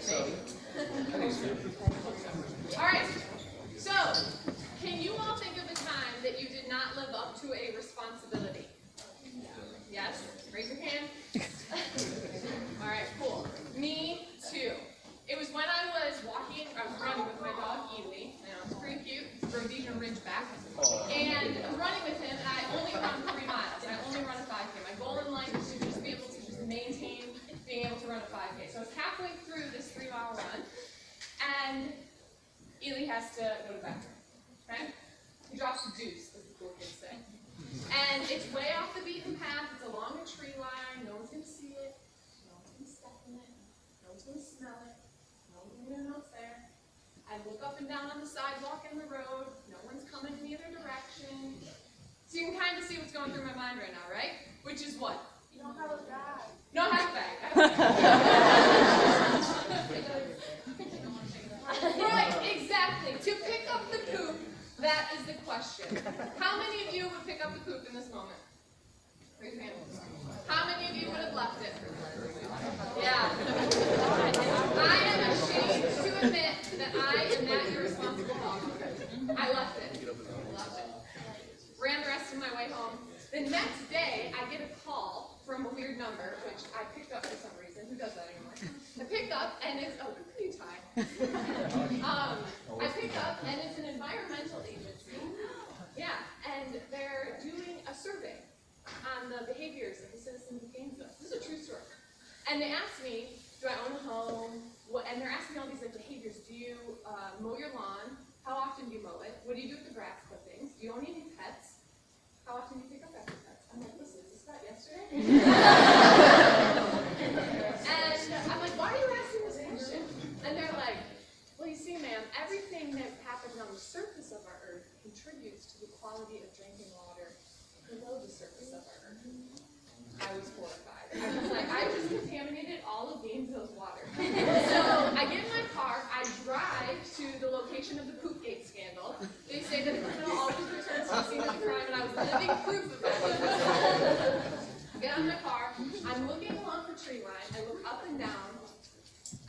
So. All right. So, can you all think of a time that you did not live up to a responsibility? Yes? Raise your hand. All right, cool. Me too. It was when I was running with my dog, Ely. It's pretty cute. It's Brody and Ridgeback. And I was running with him, and I only run 3 miles. I only run a 5K. My goal in life is to just be able to just maintain being able to run a 5K. So I was halfway through this 3-mile run, and Ely has to go to the bathroom. Okay? He drops the deuce, as the cool kids say. And it's way off the beaten path. It's along a tree line. No one's going to see it. No one's going to step in it. No one's going to smell it. No one's going to know it's there. I look up and down on the sidewalk and the road. No one's coming in either direction. So you can kind of see what's going through my mind right now, right? Which is what? You don't have a bag. No, I have a bag. Right, exactly. To pick up the poop, that is the question. How many of you would pick up the poop in this moment? Raise your hand. How many of you would have left it? Yeah. I am ashamed to admit that I am that irresponsible dog. I left it. Ran the rest of my way home. The next day, I get a call from a weird number, which I picked up for some reason. Who does that anymore? I picked up, and it's, oh, good for you, Ty. I pick up, and it's an environmental agency. Yeah, and they're doing a survey on the behaviors of the citizens of Gainesville. This is a true story. And they asked me, do I own a home? And they're asking me all these behaviors. Do you mow your lawn? How often do you mow it? What do you do with the grass clippings? Do you own any pets? How often do you pick up after pets? I'm like, listen, is this about yesterday? And I'm like, why are you asking this question? And they're like, well, you see, ma'am, everything that happens on the surface of our earth contributes to the quality of drinking water below the surface of our earth. I was horrified. I was like, I just contaminated all of Gainesville's water. So I get in my car, I drive to the location of the Poopgate scandal. They say that the criminal always returns to the scene of the crime, and I was living proof of that. I get on my car, I'm looking along the tree line, I look up and down,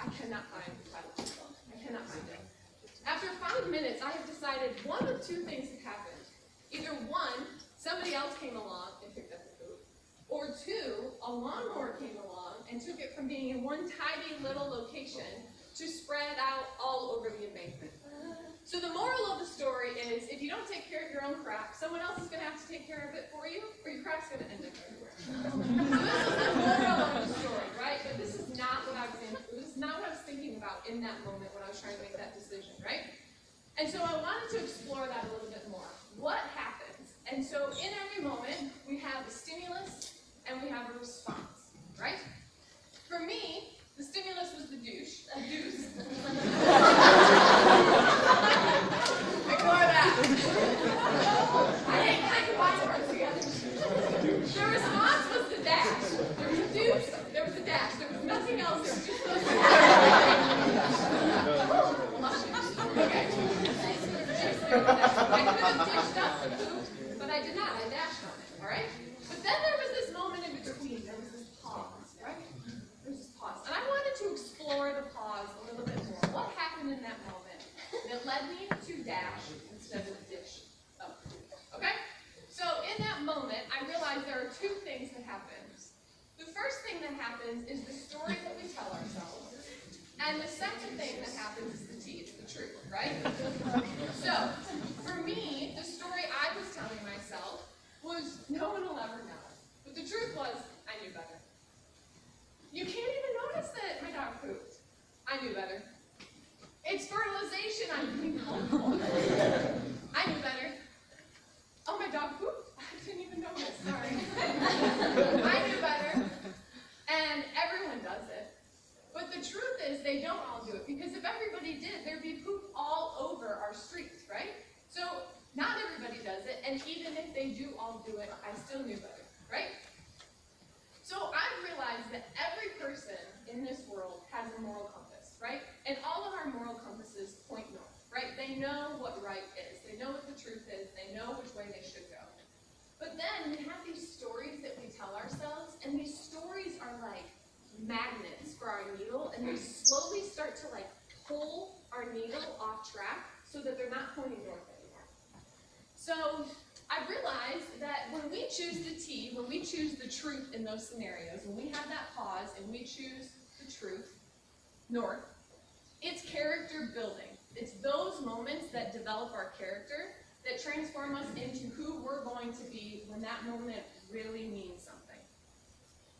I cannot find the title. I cannot find it. After 5 minutes, I have decided one of two things have happened. Either one, somebody else came along and picked up the poop, or two, a lawnmower came along and took it from being in one tiny little location to spread out all over the embankment. So the moral of the story is, if you don't take care of your own crap, someone else is going to have to take care of it for you, or your crap's going to end up everywhere. So this is the moral of the story, right? But this is not what I was this is not what I was thinking about in that moment when I was trying to make that decision, right? And so I wanted to explore that a little bit more. What happens? And so in every moment, we have a stimulus and we have a response, right? For me, the stimulus was the deuce. Ignore that. I hate when I combine words together. The response was the dash. There was a deuce, there was a dash. There was nothing else. There was just those two. Okay. I could have dished up the poop, but I did not. I dashed on it, all right? But then there was this moment in between. There was this pause, right? There was this pause. And I wanted to explore the pause a little bit more. What happened in that moment that led me to dash instead of dish up? Okay? So in that moment, I realized there are two things that happen. The first thing that happens is the story that we tell ourselves. And the second thing that happens is the tea, it's the truth, right? So, for me, the story I was telling myself was, no one will ever know. But the truth was, I knew better. You can't even notice that my dog pooped. I knew better. It's fertilization, I'm being helpful. I knew better. Oh, my dog pooped? I didn't even notice, sorry. I knew better. And everyone does it. But the truth is, they don't all do it, because if everybody did, there'd be poop all over our streets, right? So, not everybody does it, and even if they do all do it, I still knew better, right? So, I've realized that every person in this world has a moral compass, right? And all of our moral compasses point north, right? They know what right is, they know what the truth is, they know which way they should go. But then, we have these stories that we tell ourselves, and these stories are like magnets for our needle, and they slowly start to like pull our needle off track so that they're not pointing north anymore. So I realized that when we choose the T, when we choose the truth in those scenarios, when we have that pause and we choose the truth, north, it's character building. It's those moments that develop our character, that transform us into who we're going to be when that moment really means something.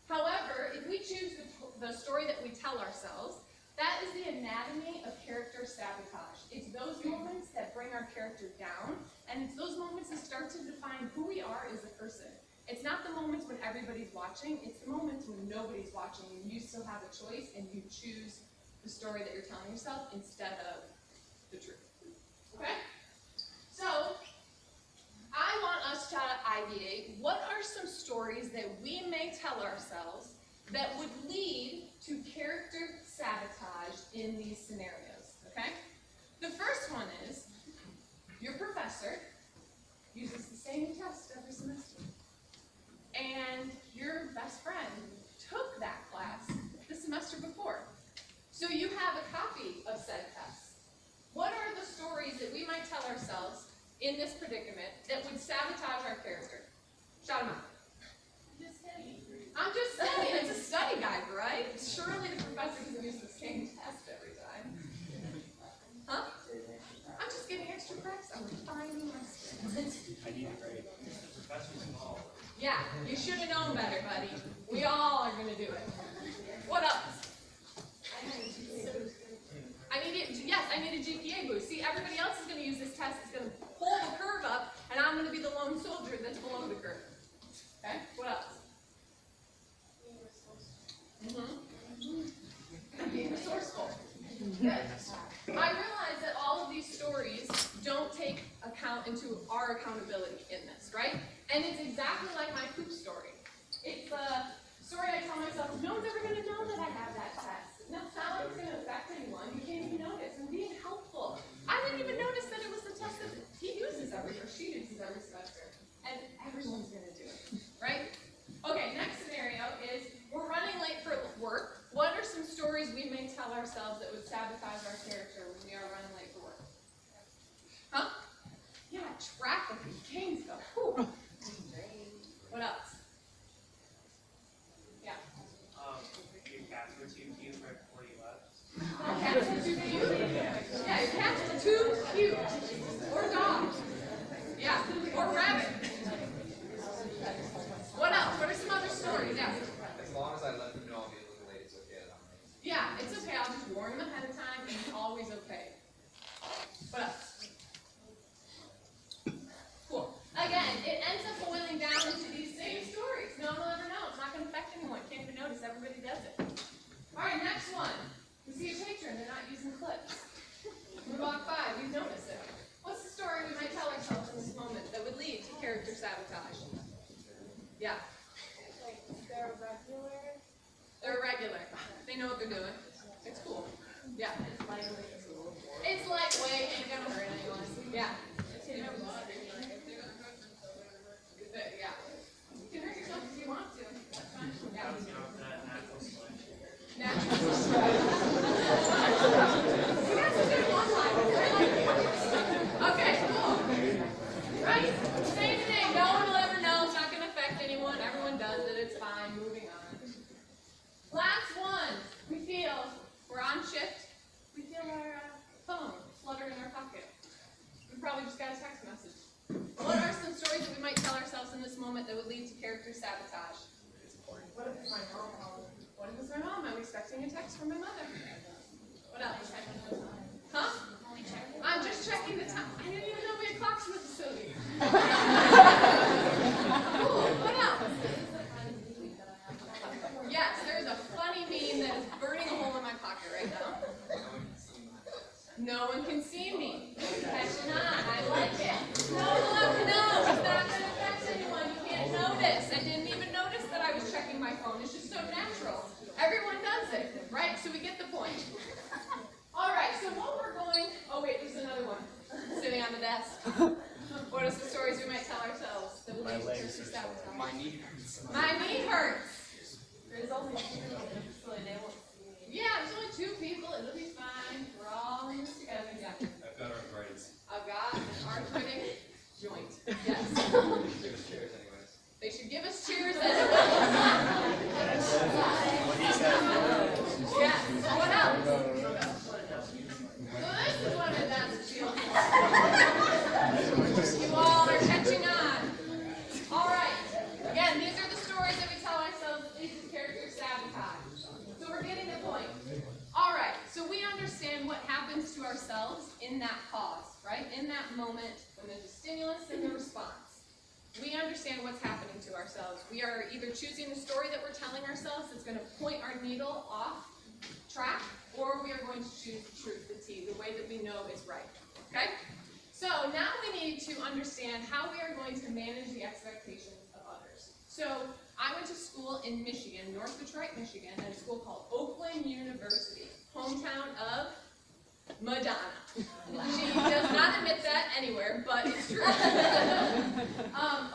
However, if we choose the story that we tell ourselves, that is the anatomy of character sabotage. It's those moments that bring our character down, and it's those moments that start to define who we are as a person. It's not the moments when everybody's watching, it's the moments when nobody's watching and you still have a choice and you choose the story that you're telling yourself instead of the truth. Okay? So, I want us to ideate what are some stories that we may tell ourselves that would lead to character sabotage in these scenarios. Okay? The first one is your professor uses the same test every semester. And your best friend took that class the semester before. So you have a copy of said test. What are the stories that we might tell ourselves in this predicament that would sabotage our character? Shout them out. I'm just saying, it's a study guide, right? Surely the professor doesn't use the same test every time. Huh? I'm just getting extra practice. I'm refining my skills. I need a grade. The professor's involved. Yeah, you should have known better, buddy. We all are going to do it. What else? I need a GPA boost. See, everybody else is going to use this test. It's going to pull the curve up, and I'm going to be the lone soldier that's below the curve. Okay? What else? Being resourceful. Good. I realize that all of these stories don't take account into our accountability in this, right? And it's exactly like my poop story. It's a story I tell myself, no one's ever going to know that I have that test. No, it's not like it's going to affect anyone. You can't even notice. I'm being helpful. I didn't even notice that it was the test that he uses or she uses every semester. And everyone's going to do it, right? Okay, next scenario is we're running late for work. What are some stories we may tell ourselves that would sabotage our character when we are running late for work? Huh? Yeah, traffic in Gainesville. Whew. What else? Yeah. Your cats were too cute right before you left. Cats are too cute? Yeah, your cats are too cute. Or dog. Yeah, or rabbit. What else? What are some other stories? Yeah. As long as I let them know I'll be a little late, it's okay. Yeah, it's okay. I'll just warn them ahead of time, and it's always okay. What else? Cool. Again, it ends up boiling down into these same stories. No one will ever know. It's not going to affect anyone. Can't even notice. Everybody does it. All right, next one. We see a patron. They're not using clips. We walk by. We notice it. What's the story we might tell ourselves in this moment that would lead to character sabotage? Yeah. Like, they're regular. They're regular. They know what they're doing. It's cool. Yeah. It's lightweight. Ain't gonna hurt anyone. Yeah. Yeah. You can hurt yourself if you want to. That's fine. Yeah. Bouncing off that natural selection. Natural We got some good one-liners. Okay, cool. Right? Same thing. No one will ever know. It's not going to affect anyone. Everyone does it. It's fine. Moving on. Last one. We feel we're on shift. We feel our phone flutter in our pocket. We probably just got a text message. What are some stories that we might tell ourselves in this moment that would lead to character sabotage? What if it's my mom? What if it's my mom? I'm expecting a text from my mother. What else? Huh? I'm just checking the time. I didn't even know we had clocks in the facility. Cool. What else? Yes, there's a funny meme that is burning a hole in my pocket right now. No one can see me. Catch not. I like it. No one will know. It's not going to affect anyone. You can't notice. I didn't even notice that I was checking my phone. It's just so natural. Everyone does it, right? So we get the point. All right, so what we're going... Oh, wait, there's another one sitting on the desk. What are some stories we might tell ourselves that will lead to character sabotage? My knee hurts. My knee hurts. There's only two, so they won't see me. two people, it'll be fine. We're all in this together. Yeah. I've got arthritis. I've got an arthritic joint. Yes. Give us chairs anyways. They should give us cheers anyway. Yes. What else? So this is what it does feel like. You all are catching on. All right. Again, these are the stories that we tell ourselves that lead to character sabotage. So we're getting the point. All right. So we understand what happens to ourselves in that pause, right? In that moment when there's a stimulus and a response. We understand what's happening to ourselves. We are either choosing the story that we're telling ourselves that's going to point our needle off track, or we are going to choose the truth, the T, the way that we know is right. Okay? So now we need to understand how we are going to manage the expectations of others. So I went to school in Michigan, North Detroit, Michigan, at a school called Oakland University, hometown of Madonna. She does not admit that anywhere, but it's true.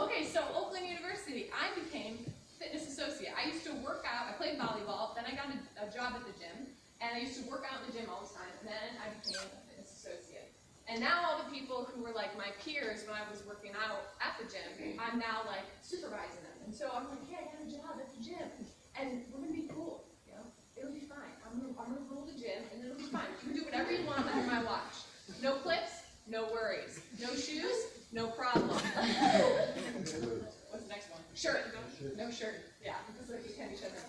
Okay, so Oakland University, I became fitness associate. I used to work out, I played volleyball, then I got a job at the gym, and I used to work out in the gym all the time, and then I became a fitness associate. And now all the people who were like my peers when I was working out at the gym, I'm now like supervising them. And so I'm like, hey, I got a job at the gym, and we're gonna be cool, you know? It'll be fine. I'm gonna rule the gym, and it'll be fine. You can do whatever you want under my watch. No clips, no worries. No shoes, no problem. What's the next one? Shirt. No shirt. Yeah, because like you can't each other,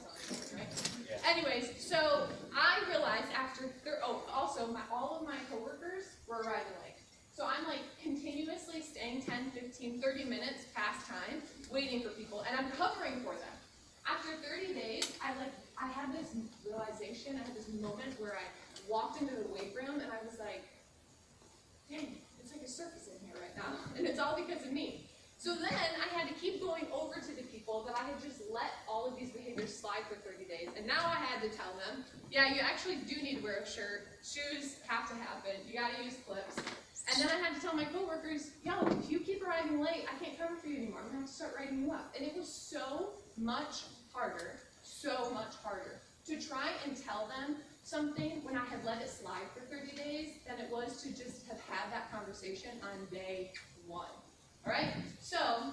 right? Yeah. Anyways, so I realized after also all of my coworkers were arriving late. So I'm like continuously staying 10, 15, 30 minutes past time, waiting for people, and I'm covering for them. After 30 days, I had this realization, I had this moment where I walked into the weight room and I was like, dang, it's like a circus in here right now, and it's all because of me. So then I had to keep going over to the people that I had just let all of these behaviors slide for 30 days, and now I had to tell them, yeah, you actually do need to wear a shirt, shoes have to happen, you gotta use clips. And then I had to tell my coworkers, yo, if you keep arriving late, I can't cover for you anymore, I'm gonna have to start writing you up. And it was so much harder to try and tell them something when I had let it slide for 30 days than it was to just have had that conversation on day one. All right? So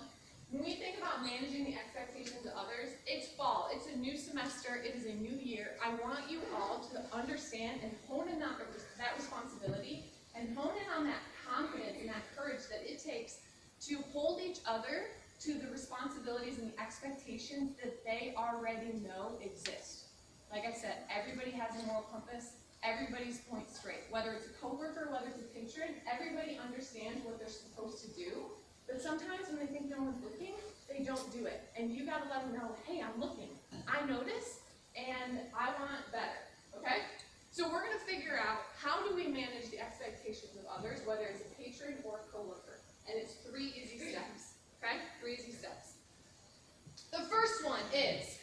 when we think about managing the expectations of others, it's fall, it's a new semester, it is a new year. I want you all to understand and hone in on that responsibility and hone in on that confidence and that courage that it takes to hold each other to the responsibilities and the expectations that they already know exist. Like I said, everybody has a moral compass, everybody's point straight. Whether it's a coworker, whether it's a patron, everybody understands what they're supposed to do. But sometimes when they think no one's looking, they don't do it. And you gotta let them know, hey, I'm looking. I notice, and I want better, okay? So we're gonna figure out how do we manage the expectations of others, whether it's a patron or a coworker. And it's 3 easy steps, okay? 3 easy steps. The first one is,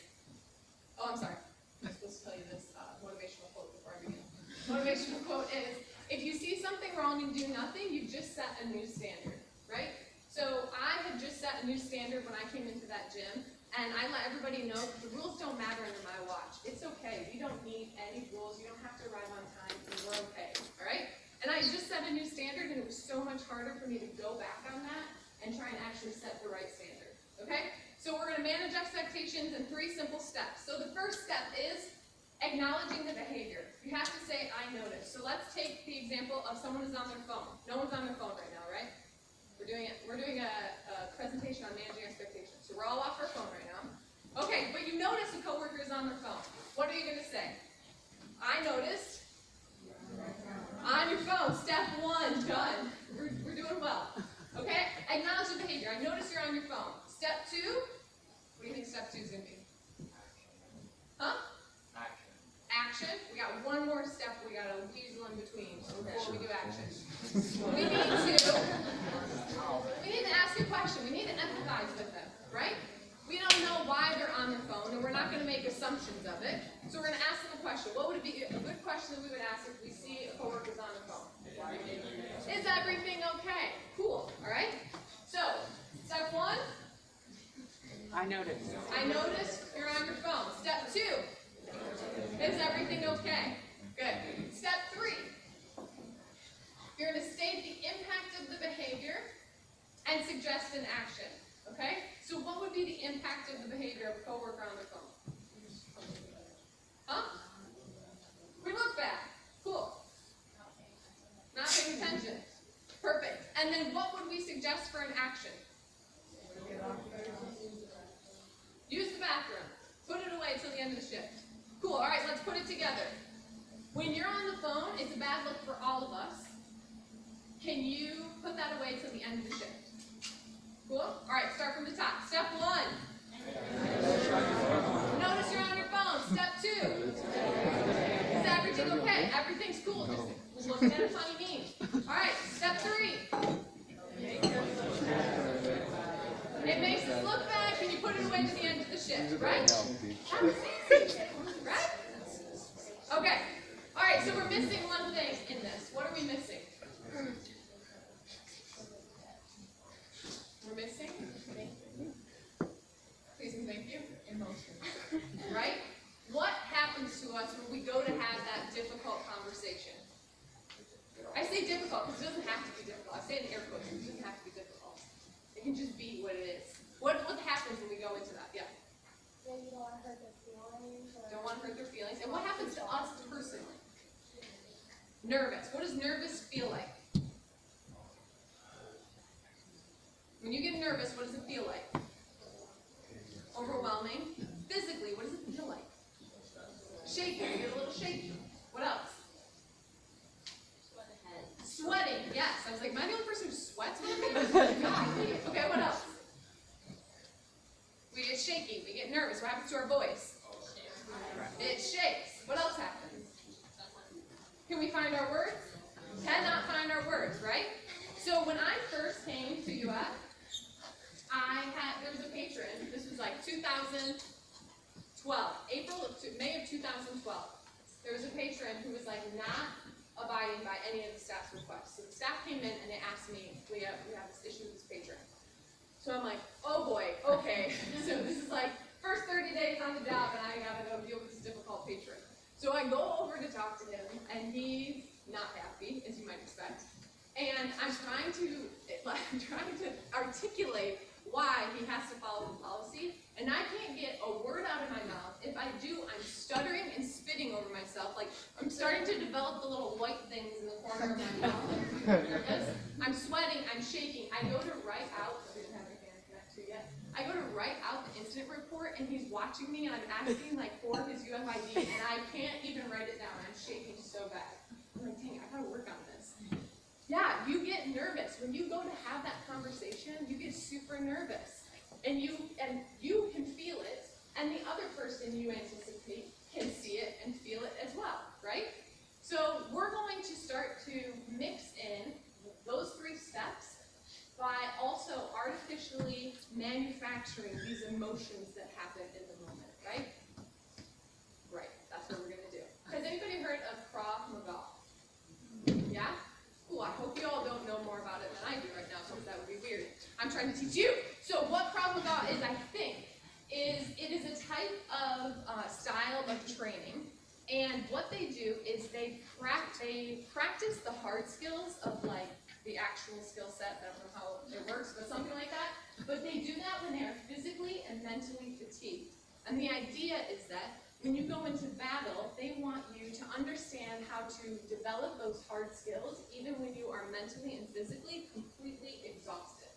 I'm sorry. I'm supposed to tell you this motivational quote before I begin. Motivational quote is, if you see something wrong and do nothing, you just set a new standard, right? So I had just set a new standard when I came into that gym, and I let everybody know that the rules don't matter under my watch. It's okay. We don't need any rules. You don't have to arrive on time, and we're okay, all right? And I just set a new standard, and it was so much harder for me to go back on that and try and actually set the right standard, okay? So we're going to manage expectations in 3 simple steps. So the first step is acknowledging the behavior. You have to say, I noticed. So let's take the example of someone who's on their phone. No one's on their phone right now, right? We're doing a presentation on managing expectations. So we're all off our phone right now. Okay, but you notice a coworker is on their phone. What are you going to say? I noticed. On your phone. Step 1, done. We're doing well. Okay? Acknowledge the behavior. I notice you're on your phone. Step 2. What do you think step 2 is going to be? Huh? Action. We got one more step we got to weasel in between before we do action. We need to ask a question. We need to empathize with them, right? We don't know why they're on their phone, and we're not going to make assumptions of it. So we're going to ask them a question. What would be a good question that we would ask if we see a coworker's on their phone? Is everything okay? Cool. All right? So, step 1. I noticed. I noticed you're on your phone. Step 2. Is everything okay? be the impact of the behavior of a coworker on their phone? Huh? We look back. Cool. Not paying attention. Perfect. And then what would we suggest for an action? Use the bathroom. Put it away till the end of the shift. Cool. All right, let's put it together. When you're on the phone, it's a bad look for all of us. Can you put that away till the end of the shift? Cool? All right, start from the top. Step 1. Notice you're on your phone. Step 2. Is everything okay? Everything's cool. Just looking at a funny meme. All right, step 3. It makes us look bad. Can you put it away to the end of the shift, right? That was easy, right? Okay. All right, so we're missing one thing in this. What are we missing? We're missing? Please and thank you. Emotion. Right? What happens to us when we go to have that difficult conversation? I say difficult because it doesn't have to be difficult. I say it in air quotes. It doesn't have to be difficult. It can just be what it is. What happens when we go into that? Yeah. Yeah, you don't want to hurt their feelings. Don't want to hurt their feelings. And what happens to us personally? Nervous. What does nervous feel like? When you get nervous, what does it feel like? Overwhelming. Physically, what does it feel like? Shaky. You get a little shaky. What else? Sweating. Yes. I was like, am I the only person who sweats when I'm God. Okay, what else? We get shaky. We get nervous. What happens to our voice? It shakes. What else happens? Can we find our words? Cannot find our words, right? So when I first came to UF, there was a patron. This was like 2012, May of 2012. There was a patron who was like not abiding by any of the staff's requests. So the staff came in and they asked me, we have this issue with this patron. So I'm like, oh boy, okay. So this is like first 30 days on the job and I gotta go deal with this difficult patron. So I go over to talk to him and he's not happy, as you might expect. And I'm trying to articulate why he has to follow the policy, and I can't get a word out of my mouth. If I do, I'm stuttering and spitting over myself. Like, I'm starting to develop the little white things in the corner of my mouth. I'm nervous. I'm sweating. I'm shaking. I go to write out, we didn't have my hand connect to yet. I go to write out the incident report, and he's watching me, and I'm asking, like, for his UFID, and I can't even write it down. I'm shaking so bad. I'm like, dang, I gotta work on this. Yeah, you get nervous. When you go to have that conversation, you get super nervous. And you can feel it, and the other person you anticipate can see it and feel it as well, right? So we're going to start to mix in those 3 steps by also artificially manufacturing these emotions that happen in the moment, right? Right, that's what we're going to do. Has anybody heard of Krav Maga? Yeah? Cool, I hope you all don't know more about it than I do right now, because that would be weird. I'm trying to teach you. So what Krav Maga is, I think, it is a type of style of training. And what they do is they practice the hard skills of like the actual skill set. I don't know how it works, but something like that. But they do that when they are physically and mentally fatigued. And the idea is that when you go into battle, they want you to understand how to develop those hard skills even when you are mentally and physically completely exhausted.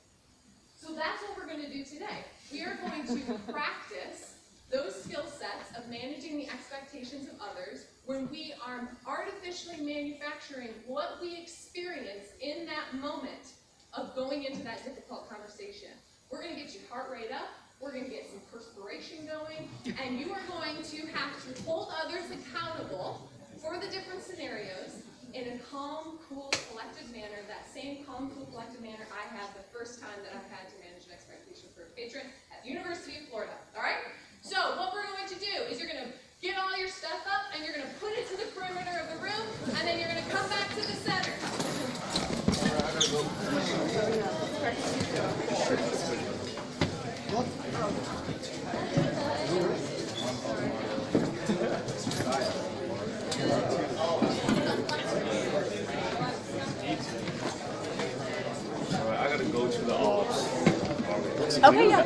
So that's what we're going to do today. We are going to practice those skill sets of managing the expectations of others when we are artificially manufacturing what we experience in that moment of going into that difficult conversation. We're going to get your heart rate up. We're going to get some perspiration going, and you are going to have to hold others accountable for the different scenarios in a calm, cool, collected manner, that same calm, cool, collected manner I had the first time that I had to manage an expectation for a patron at the University of Florida, all right? So what we're going to do is you're going to get all your stuff up, and you're going to put it to the perimeter of the room, and then you're going to come back to the center. I gotta go to the office. Okay, yeah.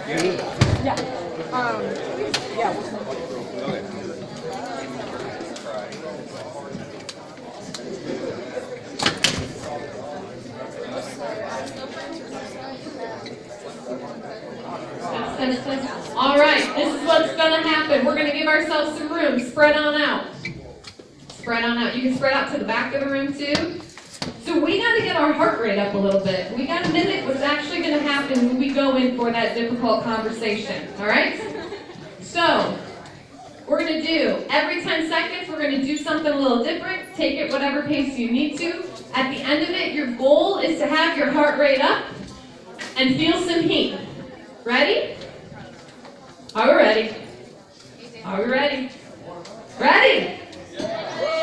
All right, this is what's going to happen. We're going to give ourselves some room. Spread on out. Spread on out. You can spread out to the back of the room too. So we got to get our heart rate up a little bit. We got to mimic what's actually going to happen when we go in for that difficult conversation. All right? So we're going to do every 10 seconds, we're going to do something a little different. Take it whatever pace you need to. At the end of it, your goal is to have your heart rate up and feel some heat. Ready? Are we ready? Are we ready? Ready?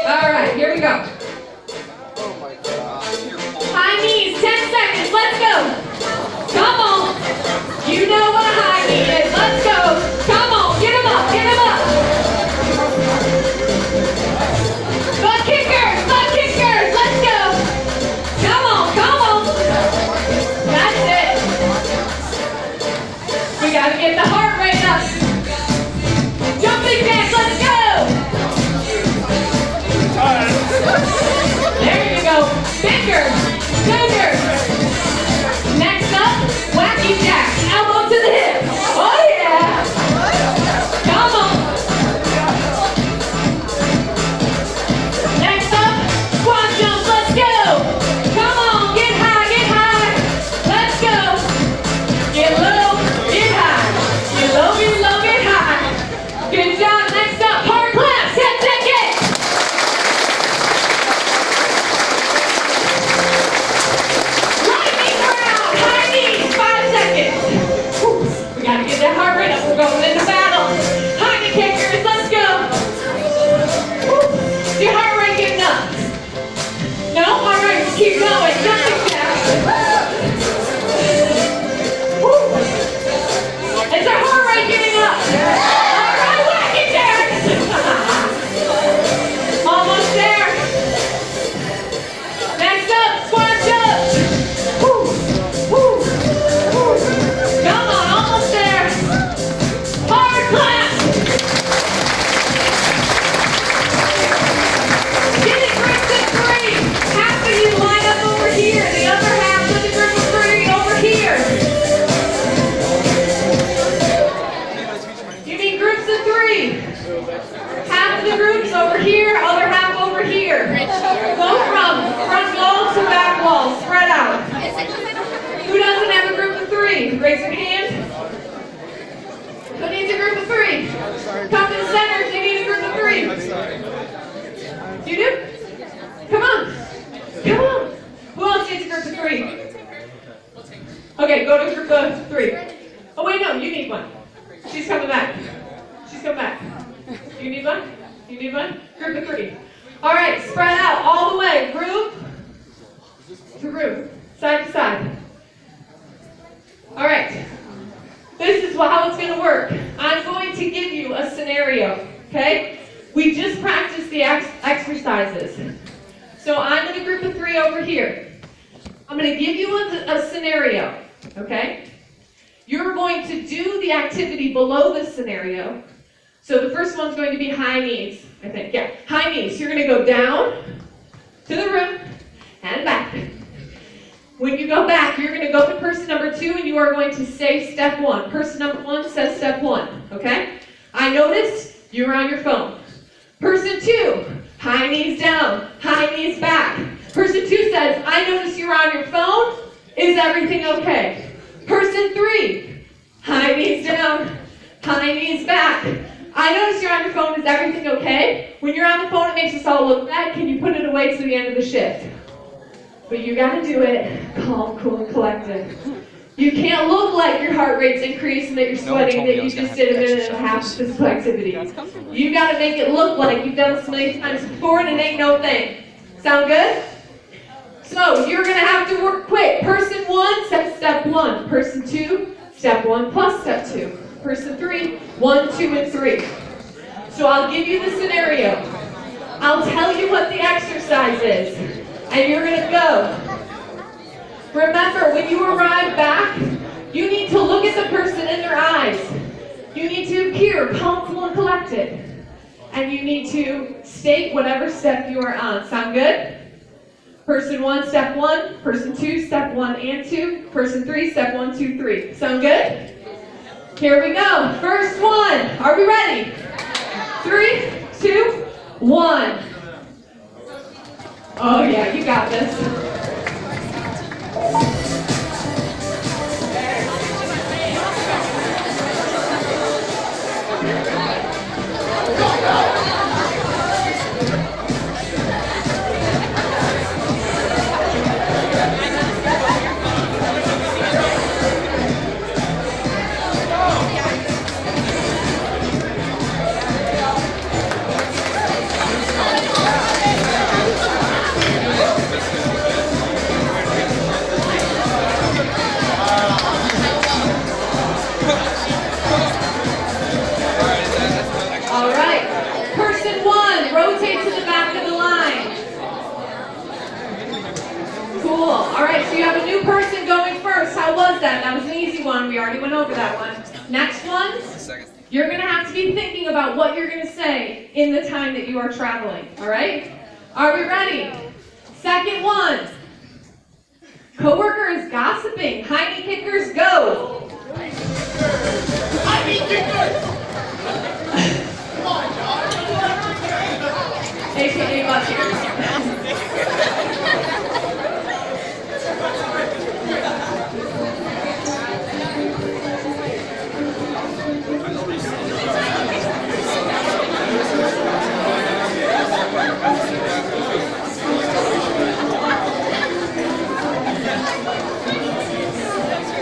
All right, here we go. High knees, 10 seconds, let's go. Come on. You know what a high knee is. Let's go. Come on, get them up, get them up. Butt kickers, let's go. Come on, come on. That's it. We gotta get the heart rate up. Jumping jacks, let's go. There you go. Bigger. Next up, wacky jacks. Elbow to the hip. Oh yeah. Come on. Next up, squat jumps. Let's go. Come on, get high, get high. Let's go. Get low, get high. Get low, get low, get high. Good job. Next up, hard claps. 10 seconds. We gotta get that heart rate up. We're going into battle. High knee kickers, let's go. Woo. Your heart rate getting up. No, heart rate will keep going. Jumping jacks. Woo. Is our heart rate getting up? All right, wacky jacks. Almost there. Next up, squat jumps. Woo. Woo. Woo. Come on, almost there. Hard clap. Get it, groups of 3. Half of you line up over here. The other half with the group of 3 over here. You need groups of 3. Half of the groups over here, other half over here. Go from front wall to back wall. Spread out. Who doesn't have a group of 3? Raise your hand. Who needs a group of 3? Come to the center if you need a group of 3. You do? Come on. Come on. Who else needs a group of 3? Okay, go to a group of 3. Oh wait, no, you need one. She's coming back. She's coming back. You need one? You need one? Group of 3. All right, spread out all the way. Group to group. Side to side. All right, this is how it's going to work. I'm going to give you a scenario, okay? We just practiced the exercises. So I'm in a group of 3 over here. I'm going to give you a scenario, okay? You're going to do the activity below this scenario. So the first one's going to be high knees, I think. Yeah, high knees. You're going to go down to the room and back. When you go back, you're going to go to person number 2 and you are going to say step 1. Person number 1 says step 1, okay? I noticed you were on your phone. Person 2, high knees down, high knees back. Person 2 says, I noticed you were on your phone. Is everything okay? Person 3, high knees down, high knees back. I noticed you're on your phone. Is everything okay? When you're on the phone, it makes us all look bad. Can you put it away to the end of the shift? But you gotta do it calm, cool, and collected. You can't look like your heart rate's increased and that you're sweating, that you just did a minute and a half of physical activity. You gotta make it look like you've done this many times before and it ain't no thing. Sound good? So you're gonna have to work quick. Person 1 says step 1. Person 2, step 1 plus step 2. Person 3, 1, 2, and 3. So I'll give you the scenario. I'll tell you what the exercise is. And you're going to go. Remember, when you arrive back, you need to look at the person in their eyes You need to appear calm, cool, and collected. And you need to state whatever step you are on. Sound good? Person 1, step 1. Person 2, step 1 and 2. Person 3, step 1, 2, 3. Sound good? Here we go. First one. Are we ready? 3, 2, 1. Oh yeah, you got this. All right. Person 1, rotate to the back of the line. Cool. All right, so you have a new person going first. How was that? That was an easy one. We already went over that one. Next one, you're going to have to be thinking about what you're going to say in the time that you are traveling. All right? Are we ready? Second one. Coworker is gossiping. High knee kickers, go. I need kickers! Come on, John. AKA butt kickers.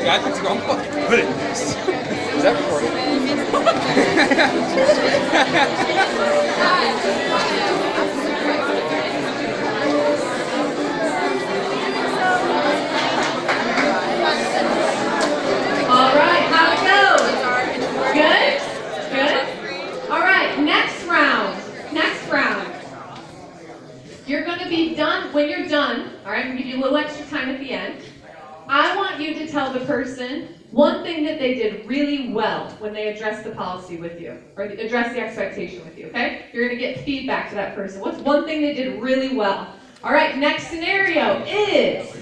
Yeah, I think it's going fucking good at this. Is that recording? All right, how'd it go? Good? Good? All right, next round. Next round. You're going to be done. When you're done, all right, I'm going to give you a little extra time at the end. I want you to tell the person one thing that they did really well when they addressed the policy with you, or addressed the expectation with you, okay? You're going to get feedback to that person. What's one thing they did really well? All right, next scenario is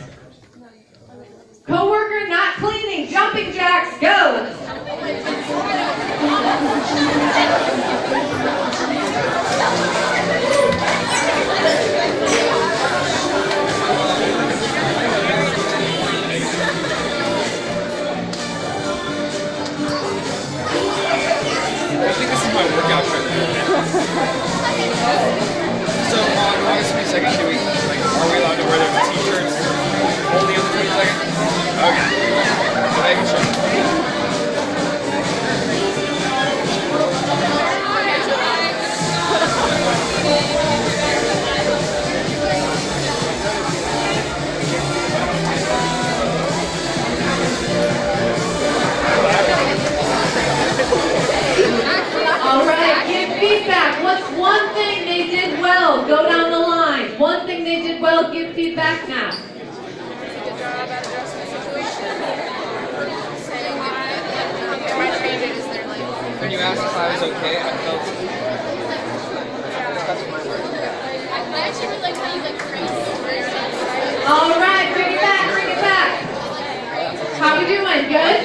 coworker not cleaning, jumping jacks, go! I think this is my workout trip. So on August 22nd, are we allowed to wear the t-shirts only on the 22nd? Okay. So making sure. All right, give feedback. What's one thing they did well? Go down the line. One thing they did well, give feedback now. When you asked if I was okay, I felt. All right, bring it back, bring it back. How we doing? Good?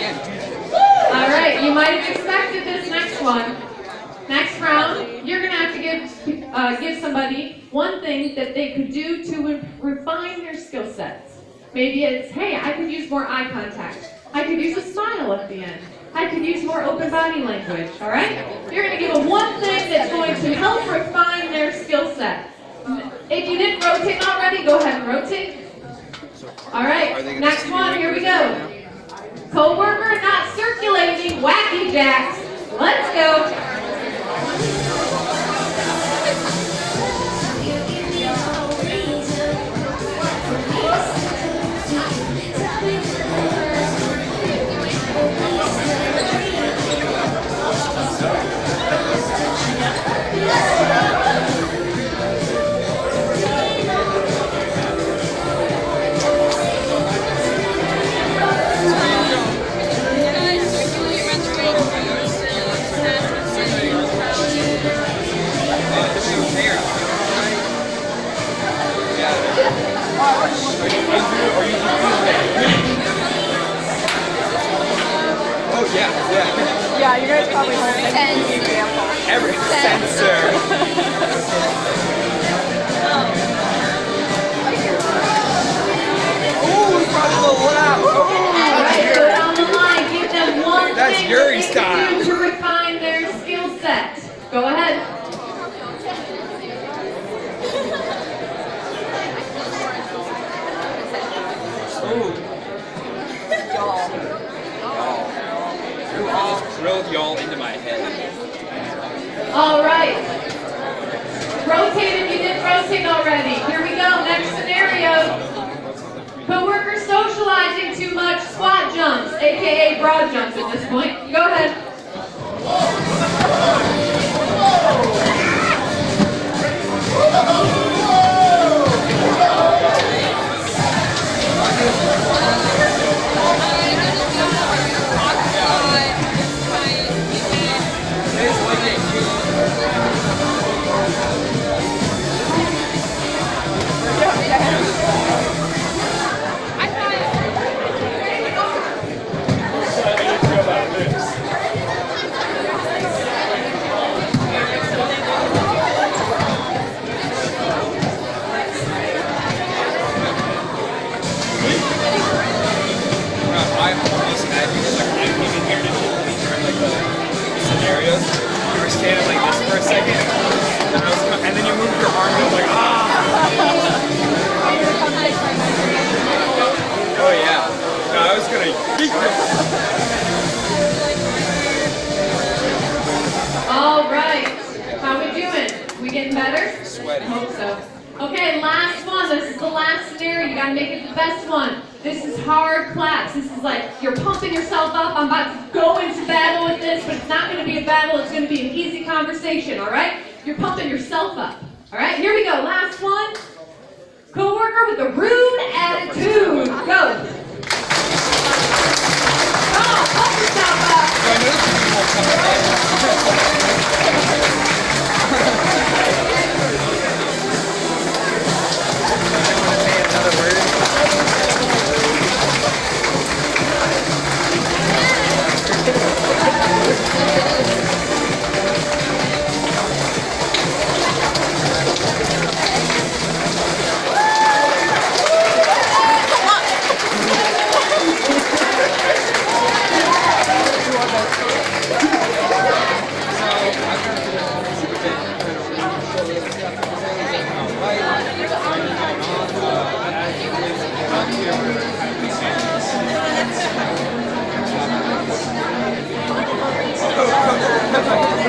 All right, you might have expected this next one. Next round, you're gonna have to give somebody one thing that they could do to refine their skill sets. Maybe it's, hey, I could use more eye contact. I could use a smile at the end. I could use more open body language, all right? You're gonna give them one thing that's going to help refine their skill set. If you didn't rotate already, go ahead and rotate. All right, next one, here we go. Coworker not circulating, wacky jacks. Let's go. Oh yeah, yeah. Yeah, you guys probably won't make Tense. the example. Every sensor. Oh, we brought a little loud. All right, put on the line. Give them one That's thing Yuri that they style. can do to refine their skill set. Go ahead. You all drilled y'all into my head. All right. Rotate if you didn't rotate already. Here we go. Next scenario. Coworker socializing too much. Squat jumps, aka broad jumps at this point. Go ahead. I always had you like I came in here to like the scenarios. You were standing like this for a second, and then you moved your arm and I was like, ah! Oh yeah. No, I was gonna geek it. All right. How we doing? We getting better? Sweaty. Hope so. Okay, last one. This is the last scenario. You gotta make it the best one. This is hard claps. This is like you're pumping yourself up. I'm about to go into battle with this, but it's not gonna be a battle. It's gonna be an easy conversation. All right? You're pumping yourself up. All right. Here we go. Last one. Coworker with a rude attitude. Go. Come on, pump yourself up. So I noticed people coming in. I want to say another word.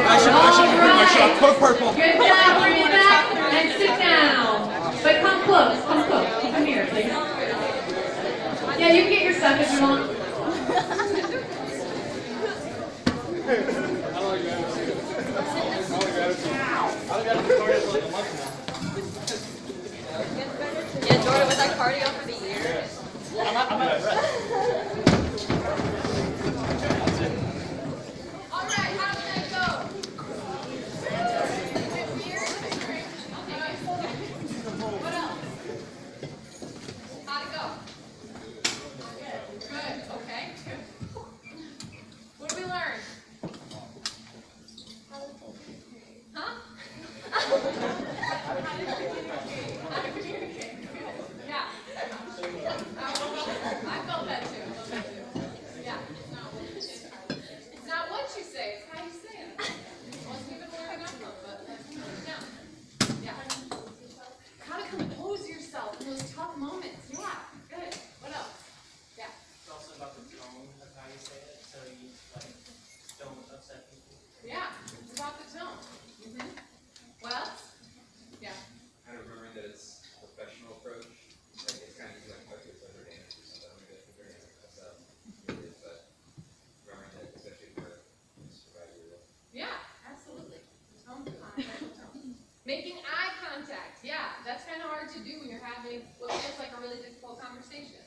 I should have Coke purple. Good job, bring it back and sit down. But come close, come close. Come here, please. Yeah, you can get your stuff if you want. Yeah, Jordan, was that cardio for the year? All right, how did that go? What else? How'd it go? Good, okay. What did we learn? Huh? How to communicate. Yeah. I felt that too. Yeah. It's not what you say, it's how you say it. Once we've been learning up of it. Yeah. How to compose yourself in those tough moments. Yeah. Good. What else? Yeah. It's also about the tone of how you say it, so you like don't upset people. Yeah. It's about the tone. What else? Yeah. Kind of remembering that it's a professional approach. Like it's kind of easy like okay, so they're damage or something. I'm gonna get very mess up. But remembering that especially for survivor. Yeah, absolutely. Tone. Making eye contact. Yeah, that's kind of hard to do when you're having what feels like a really difficult conversation.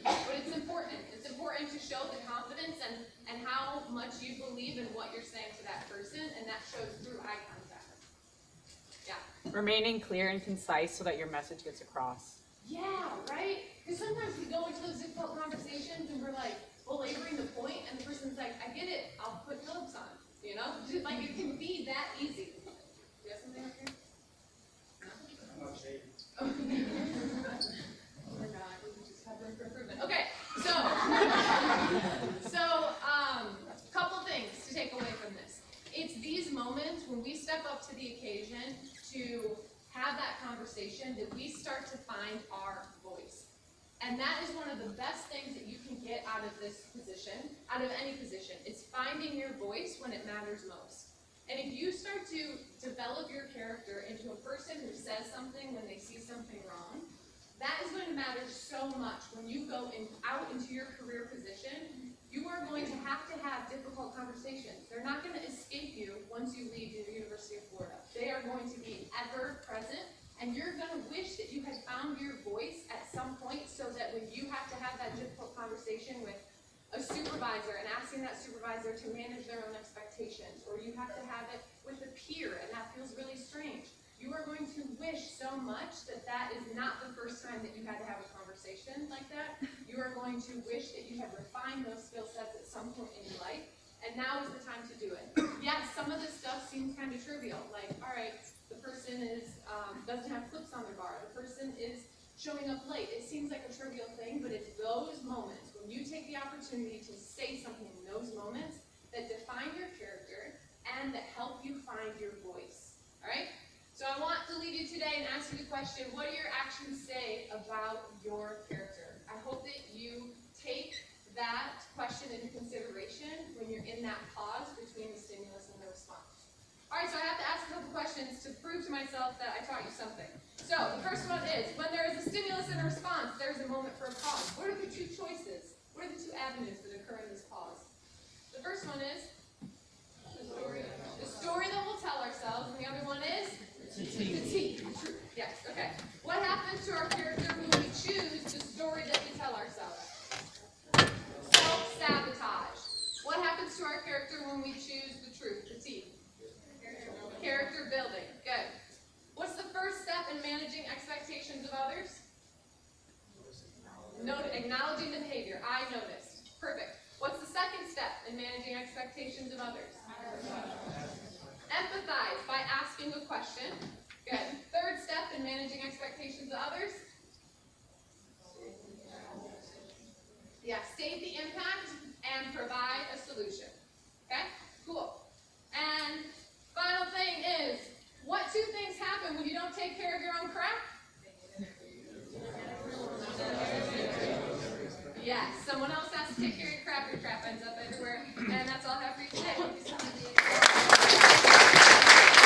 But it's important. It's important to show the confidence and how much you believe in what you're saying to that person, and that shows through eye contact. Yeah. Remaining clear and concise so that your message gets across. Yeah, right? Because sometimes we go into those difficult conversations and we're like belaboring the point, and the person's like, I get it, I'll put Phillips on. You know? Just like it can be that easy. You have something up here? No? Okay. We're not, we just have room for improvement. Okay, couple things to take away from this. It's these moments when we step up to the occasion to have that conversation that we start to find our voice. And that is one of the best things that you can get out of this position, out of any position. It's finding your voice when it matters most. And if you start to develop your character into a person who says something when they see something wrong, that is going to matter so much when you go out into your career position. You are going to have difficult conversations. They're not going to escape you once you leave the University of Florida. They are going to be ever present, and you're going to wish that you had found your voice at some point so that when you have to have that difficult conversation with a supervisor and asking that supervisor to manage their own expectations, or you have to have it with a peer and that feels really strange, you are going to wish so much that that is not the first time that you had to have a conversation like that. You are going to wish that you had refined those skill sets at some point in your life, and now is the time to do it. Yes, some of this stuff seems kind of trivial, like, all right, the person doesn't have clips on their bar, the person is showing up late. It seems like a trivial thing, but it's those moments when you take the opportunity to say something in those moments that define your character and that help you find your voice. All right? So I want to leave you today and ask you the question, what do your actions say about your character? I hope that you take that question into consideration when you're in that pause between the stimulus and the response. All right, so I have to ask a couple questions to prove to myself that I taught you something. So the first one is, when there is a stimulus and a response, there's a moment for a pause. What are the two choices? What are the two avenues that occur in this pause? The first one is the story that we'll tell ourselves, and the other one is the T. Yes, okay. What happens to our character when we choose the story that we tell ourselves? Self-sabotage. What happens to our character when we choose the truth, the T? Character building. Good. What's the first step in managing expectations of others? Acknowledging the behavior. I noticed. Perfect. What's the second step in managing expectations of others? Empathize by asking a question. Good. Third step in managing expectations of others? Yeah, state the impact and provide a solution. Okay? Cool. And final thing is, what two things happen when you don't take care of your own crap? Yes, someone else has to take care of your crap ends up everywhere. And that's all I have for you.